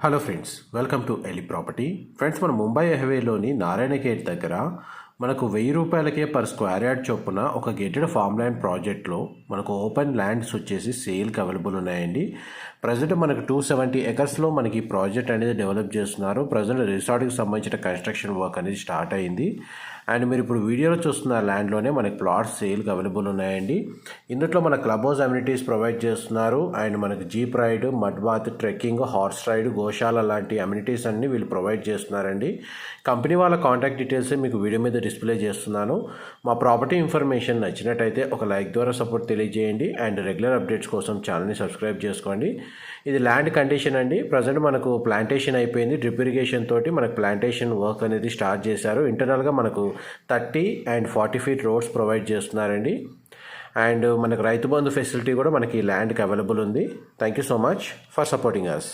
Hello friends, welcome to ఎలి property. Friends, మన Mumbai హైవేలోని Narayana gate దగ్గర మనకు 1000 రూపాయలకే పర్ స్క్వేర్ యార్డ్ చొప్పున ఒక గేటెడ్ ఫామ్ ల్యాండ్ ప్రాజెక్ట్లో మనకు ఓపెన్ ల్యాండ్స్ వచ్చేసి సేల్కి అవైలబుల్ ఉన్నాయండి. ప్రజెంట్ మనకు 270 ఎకర్స్లో మనకి ఈ ప్రాజెక్ట్ అనేది డెవలప్ చేస్తున్నారు. ప్రజెంట్ రిసార్ట్కి సంబంధించిన కన్స్ట్రక్షన్ వర్క్ అనేది స్టార్ట్ అయింది. అండ్ మీరు ఇప్పుడు వీడియోలో చూస్తున్న ల్యాండ్లోనే మనకి ప్లాట్స్ సేల్కి అవైలబుల్ ఉన్నాయండి. ఇందులో మన క్లబ్ హౌస్ అమ్యూనిటీస్ ప్రొవైడ్ చేస్తున్నారు. అండ్ మనకి jeep ride, mud bath, trekking, horse ride, గోశాల లాంటి అమ్యూనిటీస్ అన్ని వీళ్ళు ప్రొవైడ్ చేస్తున్నారండి. కంపెనీ వాళ్ళ కాంటాక్ట్ డీటెయిల్స్ మీకు వీడియో మీద డిస్ప్లే చేస్తున్నాను. మా ప్రాపర్టీ ఇన్ఫర్మేషన్ నచ్చినట్టయితే ఒక లైక్ ద్వారా సపోర్ట్ తెలియజేయండి. అండ్ రెగ్యులర్ అప్డేట్స్ కోసం ఛానల్ని సబ్స్క్రైబ్ చేసుకోండి. ఇది ల్యాండ్ కండిషన్ అండి. ప్రజెంట్ మనకు ప్లాంటేషన్ అయిపోయింది. డ్రిప్ ఇరిగేషన్ తోటి మనకు ప్లాంటేషన్ వర్క్ అనేది స్టార్ట్ చేశారు. ఇంటర్నల్గా మనకు 30 and 40 feet రోడ్స్ ప్రొవైడ్ చేస్తున్నారండి. అండ్ మనకు రైతు బంధు ఫెసిలిటీ కూడా మనకి ల్యాండ్కి అవైలబుల్ ఉంది. Thank you so much for supporting us.